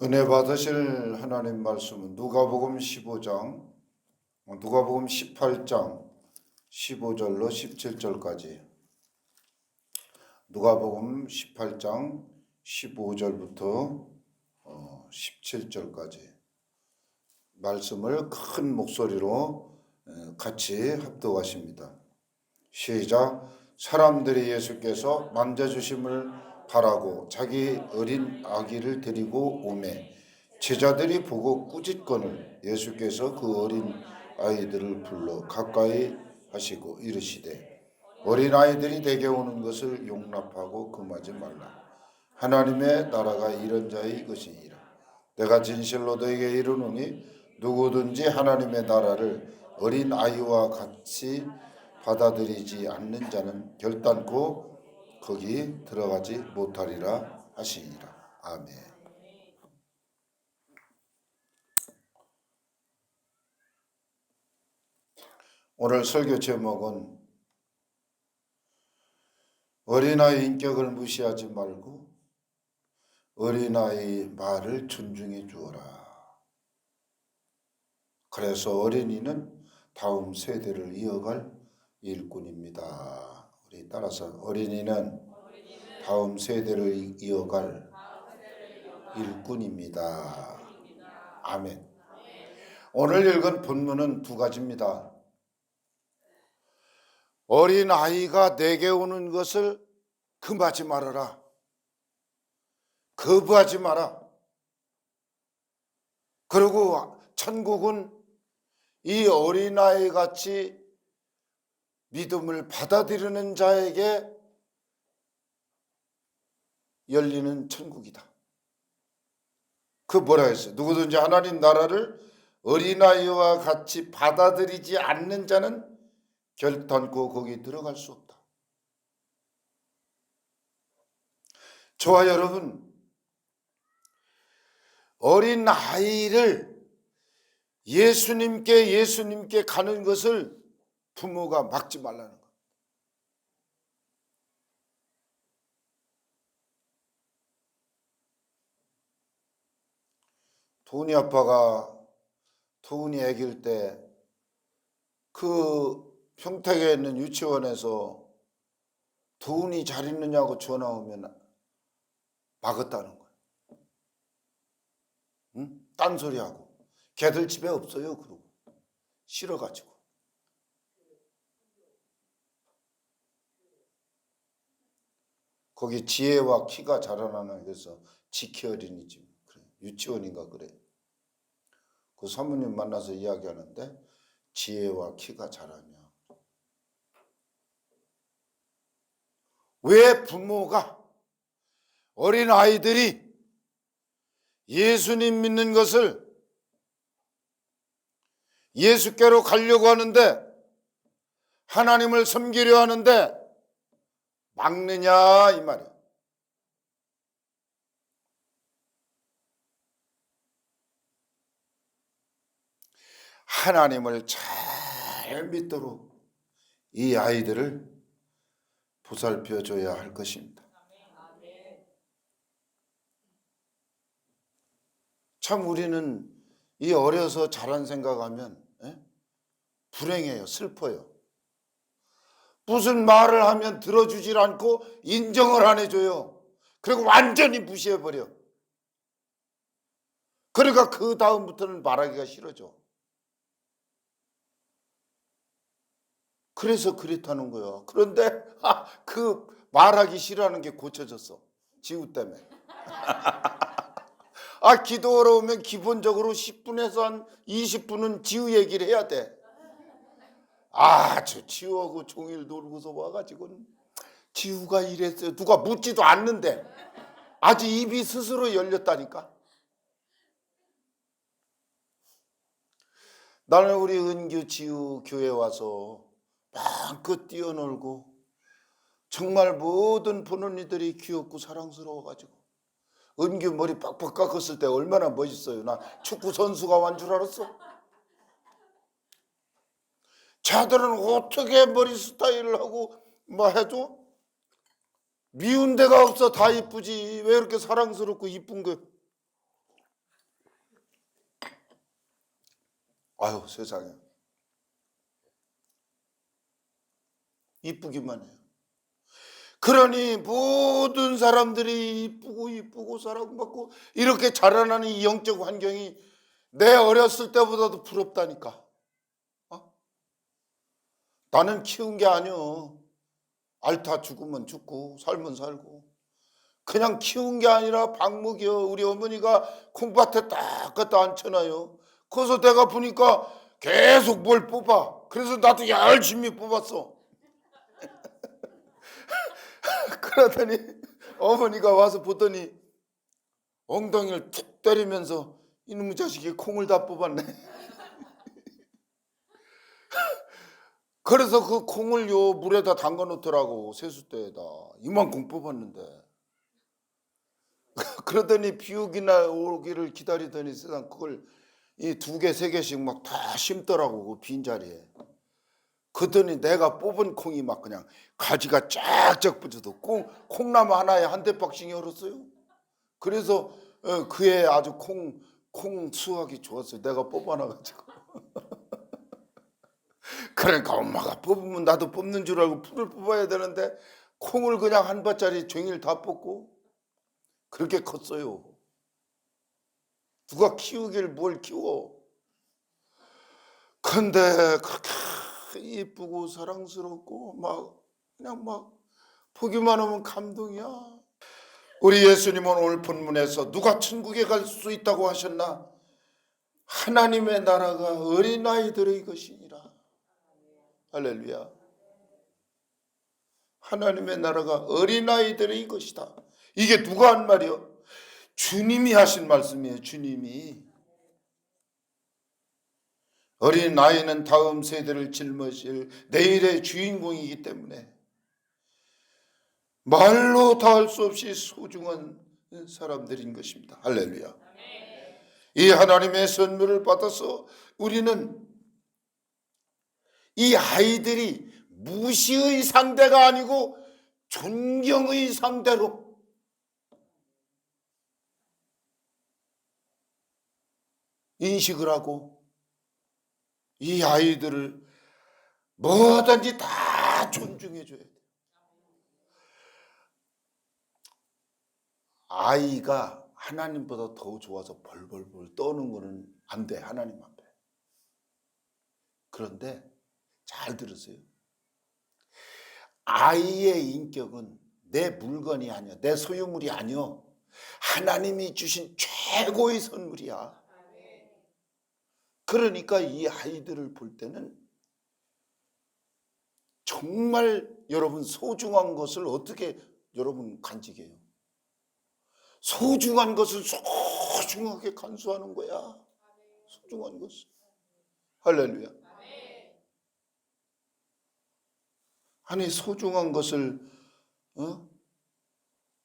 은혜 받으실 하나님 말씀은 누가복음 15장, 누가복음 18장 15절로 17절까지, 누가복음 18장 15절부터 17절까지 말씀을 큰 목소리로 같이 합독하십니다. 시작. 사람들이 예수께서 만져주심을 바라고 자기 어린 아기를 데리고 오매 제자들이 보고 꾸짖거늘 예수께서 그 어린 아이들을 불러 가까이 하시고 이르시되 어린 아이들이 내게 오는 것을 용납하고 금하지 말라. 하나님의 나라가 이런 자의 것이니라. 내가 진실로 너에게 이르노니 누구든지 하나님의 나라를 어린 아이와 같이 받아들이지 않는 자는 결단코 거기 들어가지 못하리라 하시니라. 아멘. 오늘 설교 제목은 어린아이 인격을 무시하지 말고 어린아이 말을 존중해 주어라. 그래서 어린이는 다음 세대를 이어갈 일꾼입니다. 우리 따라서 어린이는 다음 세대를 이어갈 일꾼입니다. 아멘. 오늘 읽은 본문은 두 가지입니다. 어린아이가 내게 오는 것을 금하지 말아라. 거부하지 마라. 그리고 천국은 이 어린아이 같이 믿음을 받아들이는 자에게 열리는 천국이다. 그 뭐라 했어요? 누구든지 하나님 나라를 어린아이와 같이 받아들이지 않는 자는 결단코 거기 들어갈 수 없다. 저와 여러분, 어린아이를 예수님께 가는 것을 부모가 막지 말라는 것. 도훈이 아빠가 도훈이 아기일 때 그 평택에 있는 유치원에서 도훈이 잘 있느냐고 전화 오면 막았다는 거예요. 응? 딴소리하고. 걔들 집에 없어요. 그러고 싫어가지고. 거기 지혜와 키가 자라나는 데서 지키 어린이집, 그래. 유치원인가 그래. 그 사모님 만나서 이야기하는데 지혜와 키가 자라며. 왜 부모가 어린 아이들이 예수님 믿는 것을 예수께로 가려고 하는데 하나님을 섬기려 하는데 막느냐 이 말이야. 하나님을 잘 믿도록 이 아이들을 보살펴줘야 할 것입니다. 참 우리는 이 어려서 자란 생각하면 불행해요. 슬퍼요. 무슨 말을 하면 들어주질 않고 인정을 안 해줘요. 그리고 완전히 무시해버려. 그러니까 그 다음부터는 말하기가 싫어져. 그래서 그렇다는 거야. 그런데 그 말하기 싫어하는 게 고쳐졌어. 지우 때문에. 기도하러 오면 기본적으로 10분에서 한 20분은 지우 얘기를 해야 돼. 저 지우하고 종일 놀고서 와가지고는 지우가 이랬어요. 누가 묻지도 않는데 아주 입이 스스로 열렸다니까. 나는 우리 은규 지우 교회 와서 마음껏 뛰어놀고 정말 모든 보는 이들이 귀엽고 사랑스러워가지고 은규 머리 빡빡 깎았을 때 얼마나 멋있어요. 나 축구 선수가 완 줄 알았어. 자들은 어떻게 머리 스타일을 하고 뭐 해도 미운 데가 없어. 다 이쁘지. 왜 이렇게 사랑스럽고 이쁜 거. 아유, 세상에. 이쁘기만 해요. 그러니 모든 사람들이 이쁘고 사랑받고 이렇게 자라나는 이 영적 환경이 내 어렸을 때보다도 부럽다니까. 나는 키운 게 아니여. 앓다 죽으면 죽고 살면 살고. 그냥 키운 게 아니라 방목이요. 우리 어머니가 콩밭에 딱 갖다 앉혀놔요. 거기서 내가 보니까 계속 뭘 뽑아. 그래서 나도 열심히 뽑았어. 그러더니 어머니가 와서 보더니 엉덩이를 툭 때리면서 이놈의 자식이 콩을 다 뽑았네. 그래서 그 콩을 물에다 담가 놓더라고. 세숫대에다. 이만큼 뽑았는데. 그러더니 비 오기를 기다리더니 세상 그걸 이 2개, 3개씩 막 다 심더라고. 그 빈자리에. 그러더니 내가 뽑은 콩이 막 그냥 가지가 쫙쫙 붙어도 콩나무 하나에 한 대박씩 열었어요. 그래서 그애 아주 콩 수확이 좋았어요. 내가 뽑아놔가지고. 그러니까 엄마가 뽑으면 나도 뽑는 줄 알고 풀을 뽑아야 되는데 콩을 그냥 한 밭짜리 종일 다 뽑고 그렇게 컸어요. 누가 키우길 뭘 키워. 근데 그렇게 예쁘고 사랑스럽고 그냥 보기만 하면 감동이야. 우리 예수님은 오늘 본문에서 누가 천국에 갈 수 있다고 하셨나? 하나님의 나라가 어린아이들의 것이니라. 할렐루야. 하나님의 나라가 어린아이들의 것이다. 이게 누가 한 말이요? 주님이 하신 말씀이에요. 주님이. 어린아이는 다음 세대를 짊어질 내일의 주인공이기 때문에 말로 다 할 수 없이 소중한 사람들인 것입니다. 할렐루야. 이 하나님의 선물을 받아서 우리는 이 아이들이 무시의 상대가 아니고 존경의 상대로 인식을 하고 이 아이들을 뭐든지 다 존중해 줘야 돼. 아이가 하나님보다 더 좋아서 벌벌벌 떠는 거는 안 돼. 하나님 앞에. 그런데 잘 들으세요. 아이의 인격은 내 물건이 아니야. 내 소유물이 아니야. 하나님이 주신 최고의 선물이야. 그러니까 이 아이들을 볼 때는 정말 여러분 소중한 것을 어떻게 여러분 간직해요? 소중한 것을 소중하게 간수하는 거야. 소중한 것을. 할렐루야. 아니 소중한 것을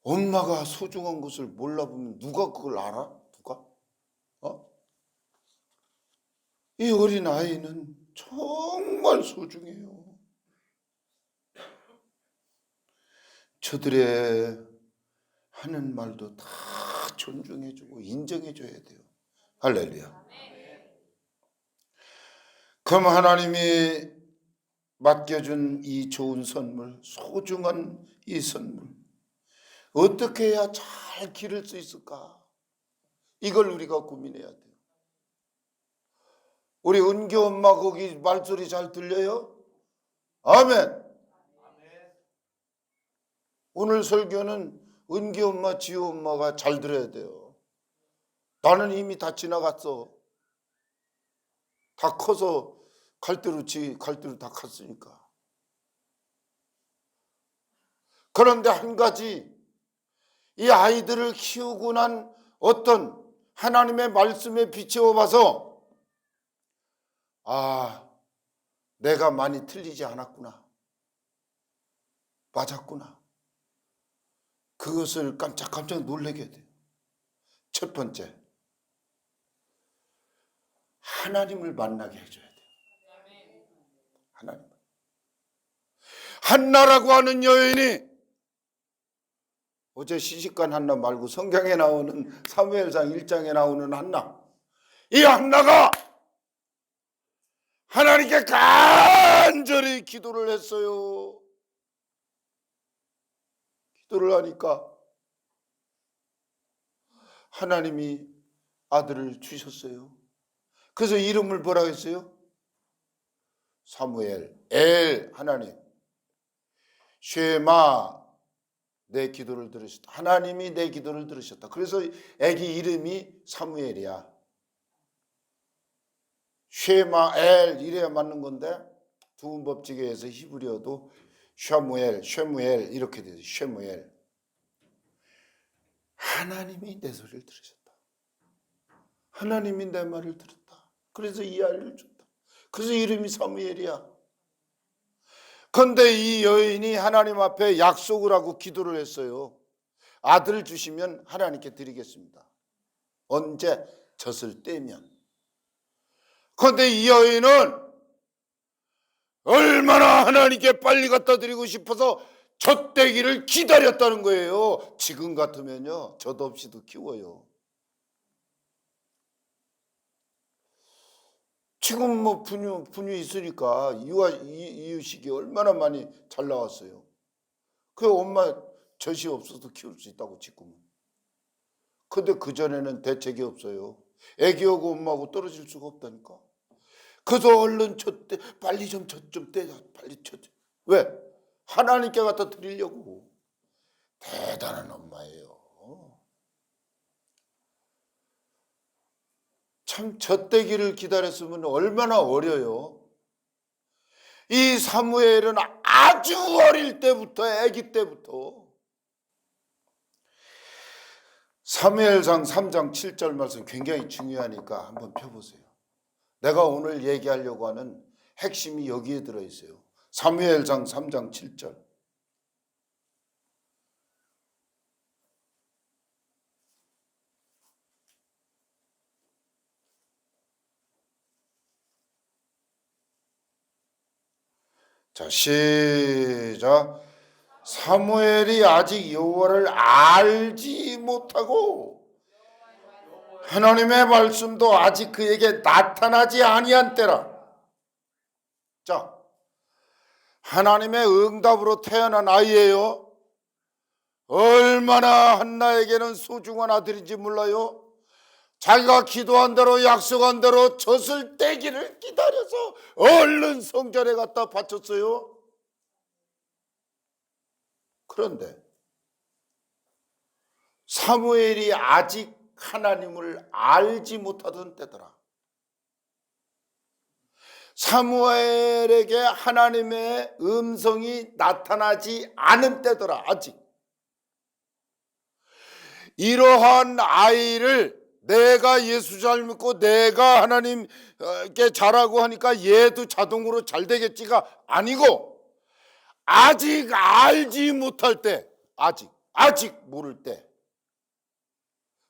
엄마가 소중한 것을 몰라보면 누가 그걸 알아? 누가? 이 어린 아이는 정말 소중해요. 저들의 하는 말도 다 존중해주고 인정해줘야 돼요. 할렐루야. 그럼 하나님이 맡겨준 이 좋은 선물, 소중한 이 선물 어떻게 해야 잘 기를 수 있을까? 이걸 우리가 고민해야 돼요. 우리 은교 엄마 거기 말소리 잘 들려요? 아멘. 오늘 설교는 은교 엄마, 지호 엄마가 잘 들어야 돼요. 나는 이미 다 지나갔어. 다 커서 갈 대로 다 갔으니까. 그런데 한 가지, 이 아이들을 키우고 난 어떤 하나님의 말씀에 비추어 봐서 내가 많이 틀리지 않았구나. 맞았구나. 그것을 깜짝깜짝 놀라게 돼요. 첫 번째, 하나님을 만나게 해줘야 돼요. 하나님. 한나라고 하는 여인이 어제 시집간 한나 말고 성경에 나오는 사무엘상 1장에 나오는 한나. 이 한나가 하나님께 간절히 기도를 했어요. 기도를 하니까 하나님이 아들을 주셨어요. 그래서 이름을 뭐라고 했어요? 사무엘, 엘, 하나님. 쉐마, 내 기도를 들으셨다. 하나님이 내 기도를 들으셨다. 그래서 애기 이름이 사무엘이야. 쉐마, 엘 이래야 맞는 건데 두음법칙에서 히브리어도 샤무엘, 쉐무엘 이렇게 돼요. 쉐무엘. 하나님이 내 소리를 들으셨다. 하나님이 내 말을 들었다. 그래서 이 아이를 줬다. 그래서 이름이 사무엘이야. 그런데 이 여인이 하나님 앞에 약속을 하고 기도를 했어요. 아들 주시면 하나님께 드리겠습니다. 언제? 젖을 떼면. 그런데 이 여인은 얼마나 하나님께 빨리 갖다 드리고 싶어서 젖대기를 기다렸다는 거예요. 지금 같으면요 젖 없이도 키워요. 지금 뭐 분유 있으니까 이유식이 얼마나 많이 잘 나왔어요. 그 엄마 젖이 없어도 키울 수 있다고 지금은. 근데 그전에는 대책이 없어요. 애기하고 엄마하고 떨어질 수가 없다니까. 그래서 얼른 빨리 좀 젖 좀 떼자. 빨리 젖. 왜? 하나님께 갖다 드리려고. 대단한 엄마예요. 참 젖대기를 기다렸으면 얼마나 어려요. 이 사무엘은 아주 어릴 때부터, 아기 때부터 사무엘상 3장 7절 말씀 굉장히 중요하니까 한번 펴보세요. 내가 오늘 얘기하려고 하는 핵심이 여기에 들어있어요. 사무엘상 3장 7절. 자, 시작. 사무엘이 아직 여호와를 알지 못하고 하나님의 말씀도 아직 그에게 나타나지 아니한 때라. 자, 하나님의 응답으로 태어난 아이예요. 얼마나 한나에게는 소중한 아들인지 몰라요. 자기가 기도한 대로 약속한 대로 젖을 떼기를 기다려서 얼른 성전에 갖다 바쳤어요. 그런데 사무엘이 아직 하나님을 알지 못하던 때더라. 사무엘에게 하나님의 음성이 나타나지 않은 때더라. 아직. 이러한 아이를 내가 예수 잘 믿고 내가 하나님께 잘하고 하니까 얘도 자동으로 잘 되겠지가 아니고 아직 알지 못할 때, 아직 모를 때,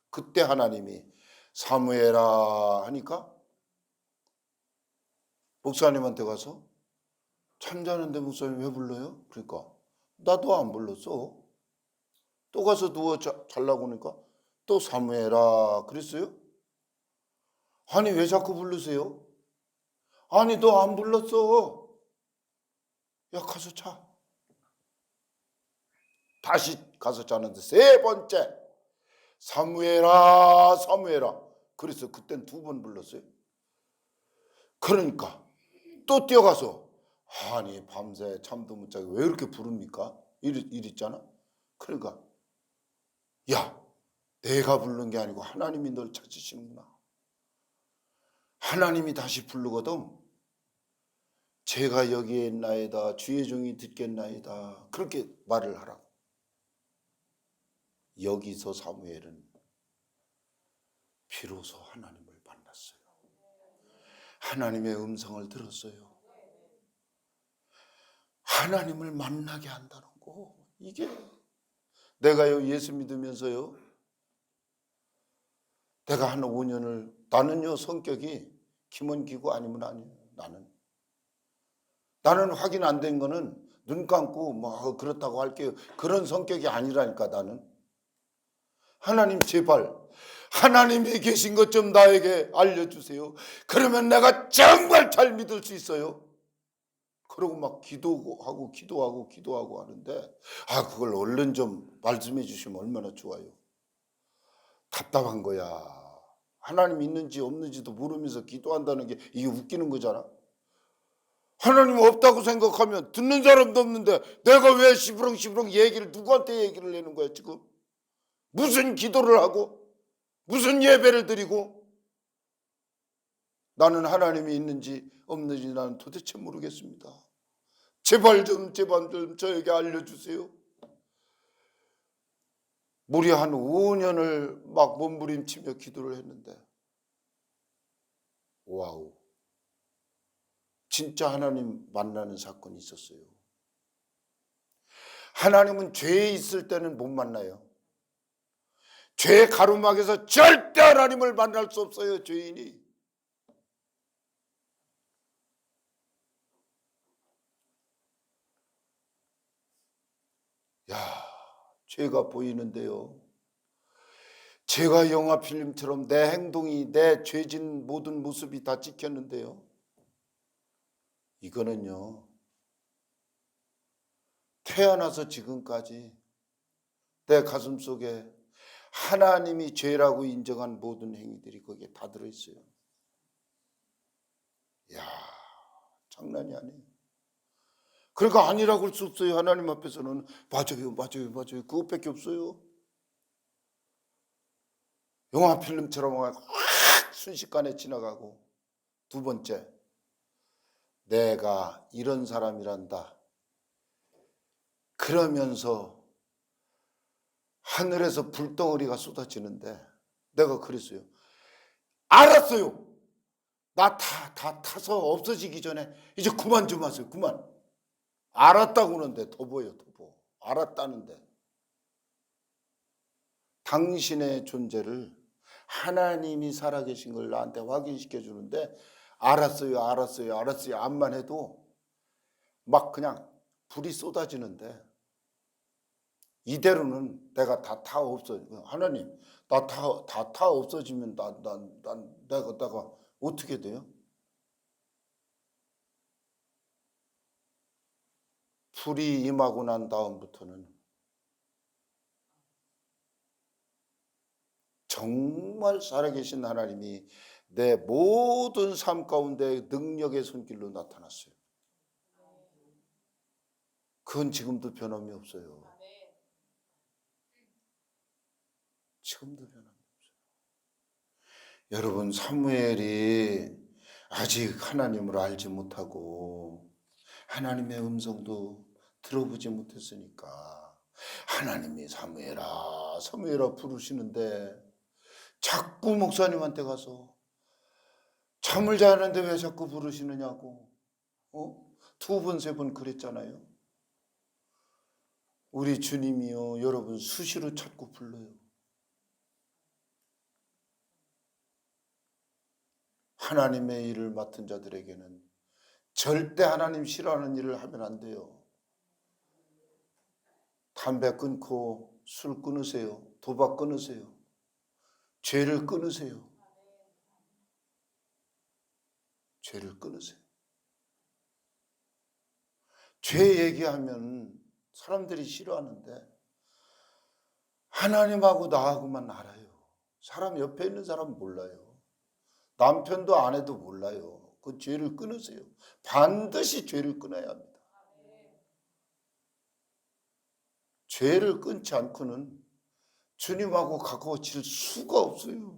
그때 하나님이 사무엘아 하니까 목사님한테 가서 잠자는데 목사님 왜 불러요? 그러니까 나도 안 불렀어. 또 가서 누워 잘라고 하니까 또 사무엘아 그랬어요? 아니 왜 자꾸 부르세요? 아니 너 안 불렀어. 야 가서 자. 다시 가서 자는데 세 번째 사무엘아 사무엘아. 그래서 그땐 2번 불렀어요. 그러니까 또 뛰어가서 아니 밤새 잠도 못 자고 왜 이렇게 부릅니까? 이랬잖아. 그러니까 야 내가 부른 게 아니고 하나님이 널 찾으시는구나. 하나님이 다시 부르거든. 제가 여기에 있나이다. 주의 종이 듣겠나이다. 그렇게 말을 하라고. 여기서 사무엘은 비로소 하나님을 만났어요. 하나님의 음성을 들었어요. 하나님을 만나게 한다는 거. 이게 내가요 예수 믿으면서요. 내가 한 5년을 나는요 성격이 김원기고 아니면 아니에요. 나는 확인 안 된 거는 눈 감고 뭐 그렇다고 할게요. 그런 성격이 아니라니까 나는. 하나님 제발 하나님이 계신 것 좀 나에게 알려주세요. 그러면 내가 정말 잘 믿을 수 있어요. 그러고 막 기도하고 하는데 그걸 얼른 좀 말씀해 주시면 얼마나 좋아요. 답답한 거야. 하나님 있는지 없는지도 모르면서 기도한다는 게 이게 웃기는 거잖아. 하나님 없다고 생각하면 듣는 사람도 없는데 내가 왜 시부렁시부렁 누구한테 얘기를 내는 거야 지금? 무슨 기도를 하고 무슨 예배를 드리고 나는 하나님이 있는지 없는지 나는 도대체 모르겠습니다. 제발 좀 저에게 알려주세요. 무리 한 5년을 막 몸부림치며 기도를 했는데 와우, 진짜 하나님 만나는 사건이 있었어요. 하나님은 죄에 있을 때는 못 만나요. 죄의 가로막에서 절대 하나님을 만날 수 없어요. 죄인이. 죄가 보이는데요. 제가 영화 필름처럼 내 행동이 내 죄진 모든 모습이 다 찍혔는데요. 이거는요, 태어나서 지금까지 내 가슴 속에 하나님이 죄라고 인정한 모든 행위들이 거기에 다 들어있어요. 장난이 아니에요. 그러니까 아니라고 할 수 없어요. 하나님 앞에서는 맞아요. 그것밖에 없어요. 영화 필름처럼 순식간에 지나가고. 두 번째, 내가 이런 사람이란다. 그러면서 하늘에서 불덩어리가 쏟아지는데 내가 그랬어요. 알았어요. 나 다 타서 없어지기 전에 이제 그만 좀 하세요. 그만. 알았다고 하는데 더 보여. 알았다는데. 당신의 존재를 하나님이 살아계신 걸 나한테 확인시켜 주는데 알았어요. 암만 해도 막 그냥 불이 쏟아지는데 이대로는 내가 다 없어져. 하나님, 나 다 없어지면 내가 어떻게 돼요? 불이 임하고 난 다음부터는 정말 살아계신 하나님이 내 모든 삶 가운데 능력의 손길로 나타났어요. 그건 지금도 변함이 없어요. 지금도 변함이 없어요. 여러분, 사무엘이 아직 하나님을 알지 못하고 하나님의 음성도 들어보지 못했으니까 하나님이 사무엘아 부르시는데 자꾸 목사님한테 가서 잠을 자는데 왜 자꾸 부르시느냐고 2번, 3번 그랬잖아요. 우리 주님이요, 여러분 수시로 자꾸 불러요. 하나님의 일을 맡은 자들에게는 절대 하나님 싫어하는 일을 하면 안 돼요. 담배 끊고 술 끊으세요. 도박 끊으세요. 죄를 끊으세요. 죄를 끊으세요. 죄 얘기하면 사람들이 싫어하는데 하나님하고 나하고만 알아요. 사람 옆에 있는 사람 몰라요. 남편도 아내도 몰라요. 그 죄를 끊으세요. 반드시 죄를 끊어야 합니다. 죄를 끊지 않고는 주님하고 가까워질 수가 없어요.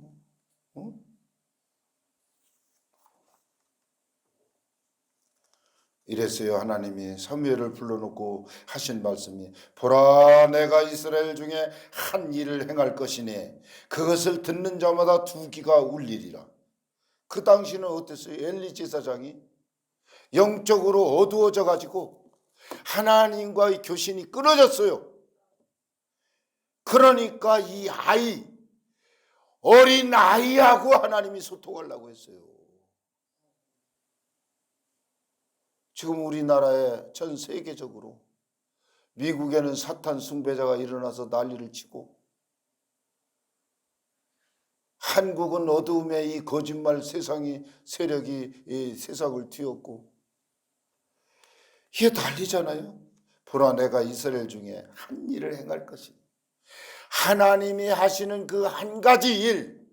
이랬어요. 하나님이 사무엘을 불러놓고 하신 말씀이 보라, 내가 이스라엘 중에 한 일을 행할 것이니 그것을 듣는 자마다 두 귀가 울리리라. 그 당시는 어땠어요? 엘리 제사장이 영적으로 어두워져 가지고 하나님과의 교신이 끊어졌어요. 그러니까 이 어린 아이하고 하나님이 소통하려고 했어요. 지금 우리나라에 전 세계적으로 미국에는 사탄 숭배자가 일어나서 난리를 치고 한국은 어두움에 이 거짓말 세력이 이 세상을 뒤엎고 이게 난리잖아요. 보라, 내가 이스라엘 중에 한 일을 행할 것이니 하나님이 하시는 그 한 가지 일,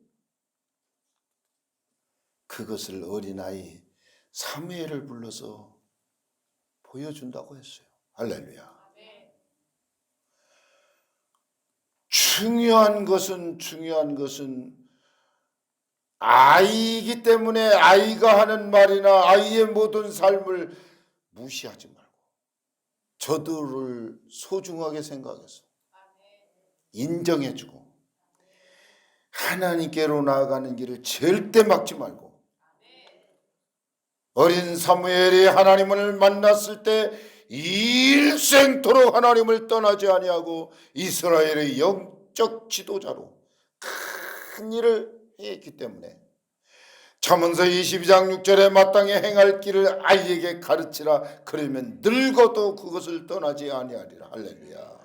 그것을 어린아이 사무엘을 불러서 보여준다고 했어요. 할렐루야. 중요한 것은 아이이기 때문에 아이가 하는 말이나 아이의 모든 삶을 무시하지 말고 저들을 소중하게 생각해서 인정해주고 하나님께로 나아가는 길을 절대 막지 말고, 어린 사무엘이 하나님을 만났을 때 일생토록 하나님을 떠나지 아니하고 이스라엘의 영적 지도자로 큰 일을 했기 때문에 잠언서 22장 6절에 마땅히 행할 길을 아이에게 가르치라. 그러면 늙어도 그것을 떠나지 아니하리라. 할렐루야.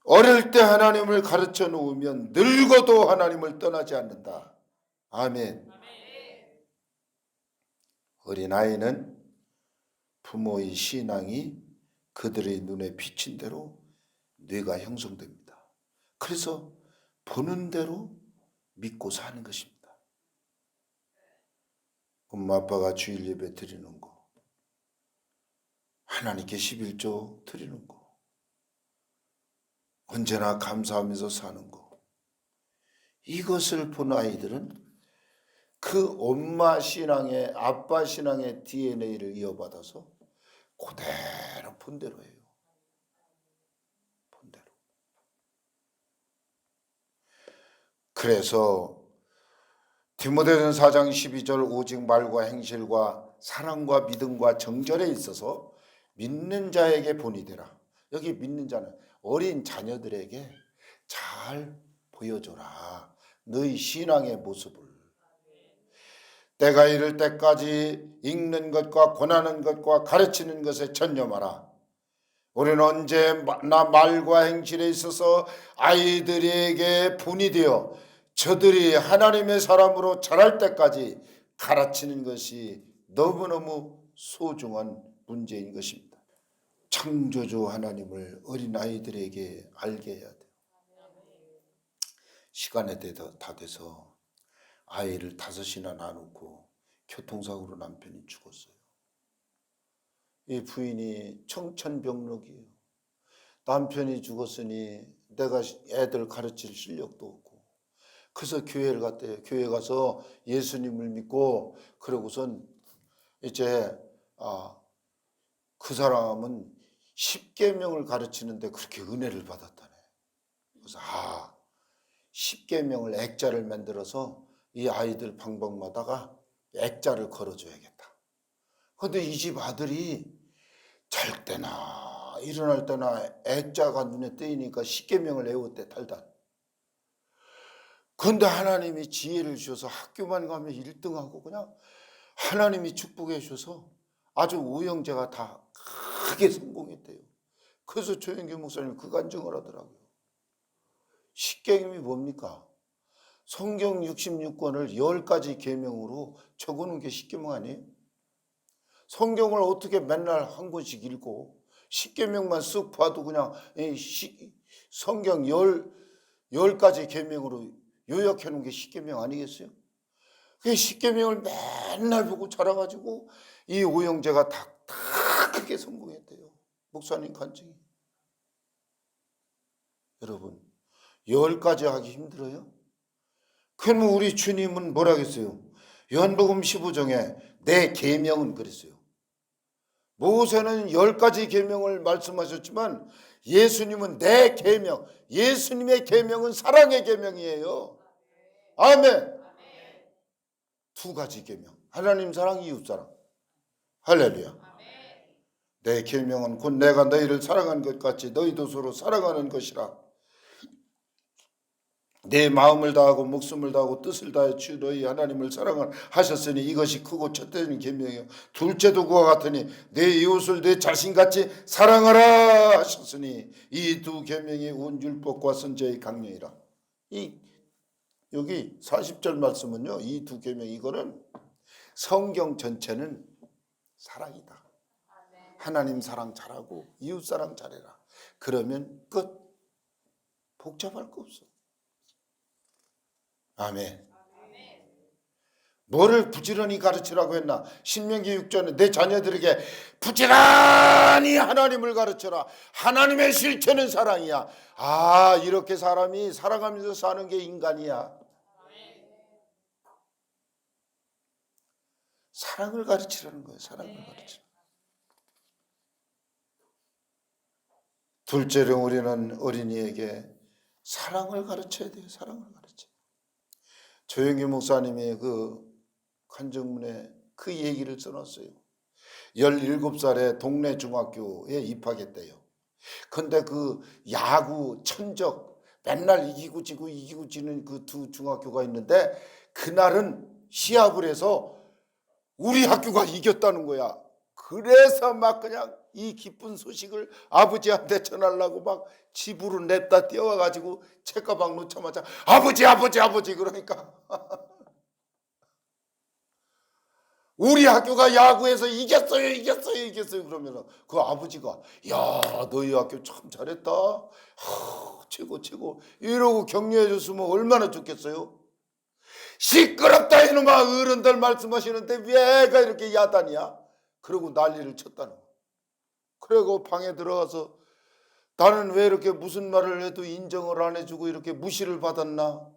어릴 때 하나님을 가르쳐 놓으면 늙어도 하나님을 떠나지 않는다. 아멘. 어린아이는 부모의 신앙이 그들의 눈에 비친 대로 뇌가 형성됩니다. 그래서 보는 대로 믿고 사는 것입니다. 엄마 아빠가 주일 예배 드리는 거, 하나님께 11조 드리는 거, 언제나 감사하면서 사는 거, 이것을 본 아이들은 그 엄마 신앙의, 아빠 신앙의 DNA를 이어받아서 그대로 본대로 해요. 본대로. 그래서 디모데전서 4장 12절 오직 말과 행실과 사랑과 믿음과 정절에 있어서 믿는 자에게 본이 되라. 여기 믿는 자는 어린 자녀들에게 잘 보여줘라. 너희 신앙의 모습을. 때가 이를 때까지 읽는 것과 권하는 것과 가르치는 것에 전념하라. 우리는 언제나 말과 행실에 있어서 아이들에게 본이 되어 저들이 하나님의 사람으로 자랄 때까지 가르치는 것이 너무너무 소중한 문제인 것입니다. 창조주 하나님을 어린아이들에게 알게 해야 돼요. 시간에 다 돼서 아이를 5이나 낳고 교통사고로 남편이 죽었어요. 이 부인이 청천벽력이에요. 남편이 죽었으니 내가 애들 가르칠 실력도 없고, 그래서 교회를 갔대요. 교회 가서 예수님을 믿고, 그러고선 이제 그 사람은 10계명을 가르치는데 그렇게 은혜를 받았다네. 그래서 10계명을 액자를 만들어서 이 아이들 방법마다가 액자를 걸어줘야겠다. 그런데 이 집 아들이 잘 때나 일어날 때나 액자가 눈에 띄니까 10계명을 외웠대, 달달. 그런데 하나님이 지혜를 주셔서 학교만 가면 1등하고 그냥 하나님이 축복해 주셔서 아주 오형제가 다 크게 성공했대요. 그래서 조영규 목사님 그 간증을 하더라고요. 10계명이 뭡니까? 성경 66권을 10가지 계명으로 적어놓은 게 10계명 아니에요? 성경을 어떻게 맨날 한 권씩 읽고 10계명만 쓱 봐도 그냥 성경 10가지 계명으로 요약해 놓은 게 10계명 아니겠어요? 그 10계명을 맨날 보고 자라가지고 이 오형제가 다 크게 성공했대요. 목사님 간증이. 여러분, 10가지 하기 힘들어요? 그러면 우리 주님은 뭐라 했어요? 요한복음 15장에 내 계명은 그랬어요. 모세는 10가지 계명을 말씀하셨지만 예수님은 내 계명, 예수님의 계명은 사랑의 계명이에요. 아멘. 2가지 계명, 하나님 사랑, 이웃 사랑. 할렐루야. 내 계명은 곧 내가 너희를 사랑한 것 같이 너희도 서로 사랑하는 것이라. 내 마음을 다하고 목숨을 다하고 뜻을 다해 주 너희 하나님을 사랑하셨으니 이것이 크고 첫째는 계명이요 둘째도 그와 같으니 내 이웃을 내 자신같이 사랑하라 하셨으니 이 2 계명이 온 율법과 선지자의 강령이라. 이 여기 40절 말씀은요, 이 두 계명, 이거는 성경 전체는 사랑이다. 하나님 사랑 잘하고 이웃 사랑 잘해라. 그러면 끝. 복잡할 거 없어. 아멘. 뭐를 부지런히 가르치라고 했나? 신명기 6절에 내 자녀들에게 부지런히 하나님을 가르쳐라. 하나님의 실체는 사랑이야. 아, 이렇게 사람이 살아가면서 사는 게 인간이야. 사랑을 가르치라는 거예요. 사랑을 가르치라. 둘째로 우리는 어린이에게 사랑을 가르쳐야 돼요. 사랑을 가르쳐. 조영기 목사님이 그 간증문에 그 얘기를 써놨어요. 17살에 동네 중학교에 입학했대요. 근데 그 야구 천적 맨날 이기고 지고 이기고 지는 그 두 중학교가 있는데 그날은 시합을 해서 우리 학교가 이겼다는 거야. 그래서 막 그냥 이 기쁜 소식을 아버지한테 전하려고 막 집으로 냈다 뛰어와가지고 책가방 놓자마자 아버지 아버지 아버지 그러니까 우리 학교가 야구에서 이겼어요 이겼어요 이겼어요 그러면서 그 아버지가 야 너희 학교 참 잘했다 최고 최고 이러고 격려해 줬으면 얼마나 좋겠어요. 시끄럽다 이놈아 어른들 말씀하시는데 왜가 이렇게 야단이야. 그러고 난리를 쳤다는 거야. 그리고 방에 들어가서 나는 왜 이렇게 무슨 말을 해도 인정을 안 해주고 이렇게 무시를 받았나,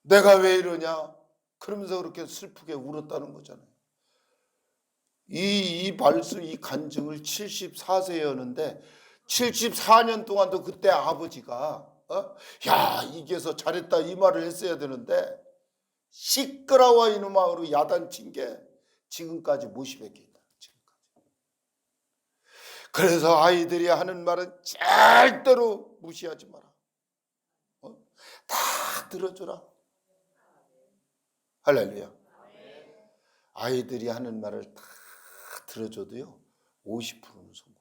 내가 왜 이러냐 그러면서 그렇게 슬프게 울었다는 거잖아요. 이 말씀 이 간증을 74세였는데 74년 동안도 그때 아버지가 야 이겨서 잘했다 이 말을 했어야 되는데 시끄러워 이놈아로 야단친 게 지금까지 못이 백개 있다. 지금까지. 그래서 아이들이 하는 말은 절대로 무시하지 마라. 다 들어줘라. 할렐루야. 아이들이 하는 말을 다 들어줘도요 50%는 성공.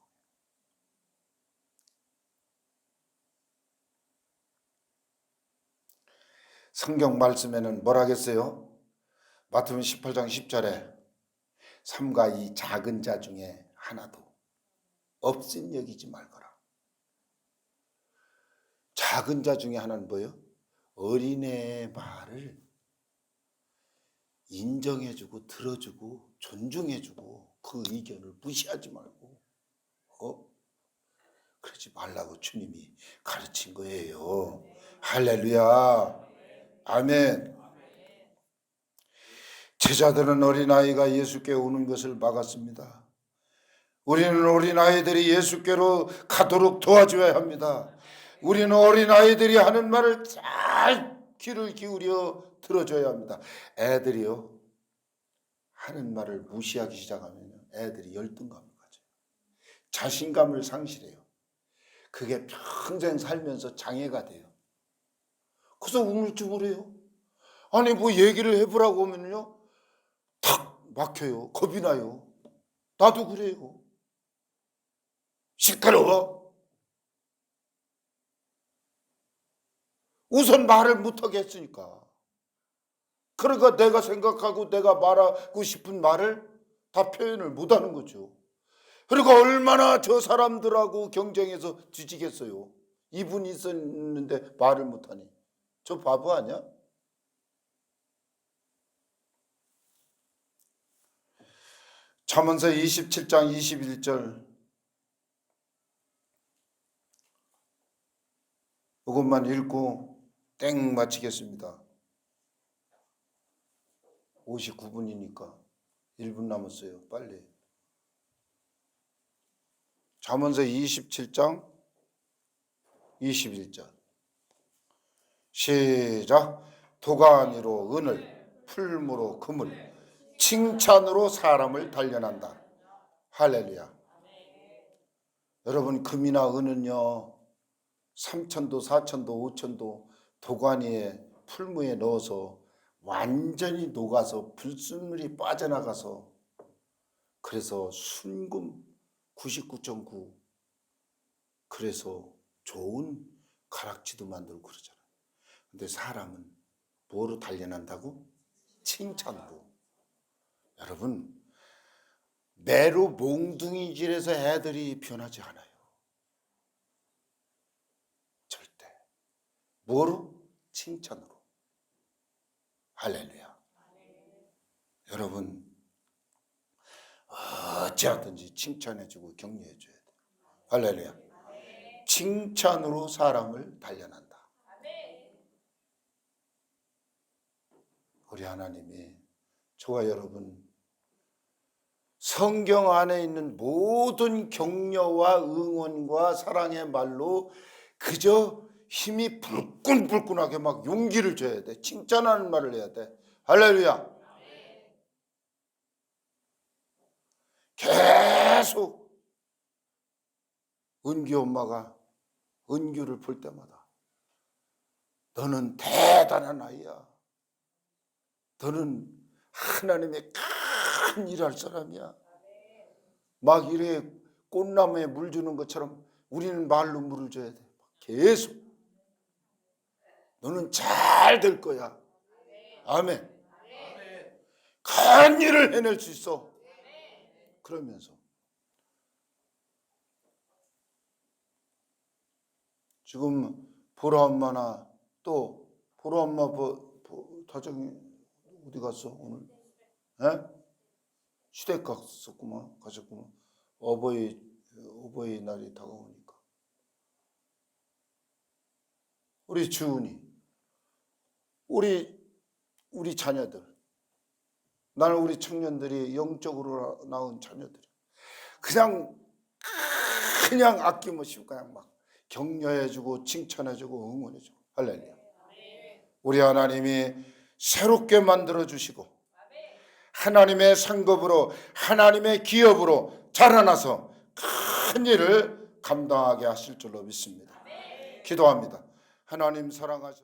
성경 말씀에는 뭐라겠어요? 마태복음 18장 10절에 삼가 이 작은 자 중에 하나도 없인 여기지 말거라. 작은 자 중에 하나는 뭐예요? 어린애의 말을 인정해주고 들어주고 존중해주고 그 의견을 무시하지 말고 그러지 말라고 주님이 가르친 거예요. 할렐루야. 아멘. 제자들은 어린아이가 예수께 오는 것을 막았습니다. 우리는 어린아이들이 예수께로 가도록 도와줘야 합니다. 우리는 어린아이들이 하는 말을 잘 귀를 기울여 들어줘야 합니다. 애들이요 하는 말을 무시하기 시작하면 애들이 열등감을 가져요. 자신감을 상실해요. 그게 평생 살면서 장애가 돼요. 그래서 우물쭈물해요. 아니 뭐 얘기를 해보라고 하면요 탁 막혀요. 겁이 나요. 나도 그래요. 시끄러워. 우선 말을 못하게 했으니까. 그러니까 내가 생각하고 내가 말하고 싶은 말을 다 표현을 못하는 거죠. 그리고 얼마나 저 사람들하고 경쟁해서 뒤지겠어요. 이분이 있었는데 말을 못하니. 저 바보 아니야? 잠언서 27장 21절 이것만 읽고 땡 마치겠습니다. 59분이니까 1분 남았어요. 빨리. 잠언서 27장 21절 시작. 도가니로 은을, 풀무로 금을, 칭찬으로 사람을 단련한다. 할렐루야. 여러분 금이나 은은요 3천도 4천도 5천도 도가니에 풀무에 넣어서 완전히 녹아서 불순물이 빠져나가서 그래서 순금 99.9 그래서 좋은 가락지도 만들고 그러잖아요. 근데 사람은 뭐로 단련한다고? 칭찬으로. 여러분, 매로 몽둥이질해서 애들이 변하지 않아요. 절대. 뭐로? 칭찬으로. 할렐루야. 여러분, 어찌하든지 칭찬해주고 격려해줘야 돼. 할렐루야. 칭찬으로 사람을 단련한다. 우리 하나님이 저와 여러분 성경 안에 있는 모든 격려와 응원과 사랑의 말로 그저 힘이 불끈불끈하게 막 용기를 줘야 돼. 칭찬하는 말을 해야 돼. 할렐루야. 계속 은규 엄마가 은규를 볼 때마다 너는 대단한 아이야. 너는 하나님의 큰 일할 사람이야. 막 이래 꽃나무에 물 주는 것처럼 우리는 말로 물을 줘야 돼. 계속. 너는 잘 될 거야. 아멘. 큰 일을 해낼 수 있어. 그러면서 지금 보라 엄마나 또 보라 엄마 다정이 어디 갔어 오늘? 에? 시댁 가셨구만. 어버이날이 다가오니까. 우리 주은이, 우리 자녀들, 나는 우리 청년들이 영적으로 낳은 자녀들이 그냥 아낌없이 그냥 막 격려해주고 칭찬해주고 응원해주고. 할렐루야. 우리 하나님이 새롭게 만들어주시고 하나님의 상급으로 하나님의 기업으로 자라나서 큰 일을 감당하게 하실 줄로 믿습니다. 기도합니다. 하나님 사랑하셔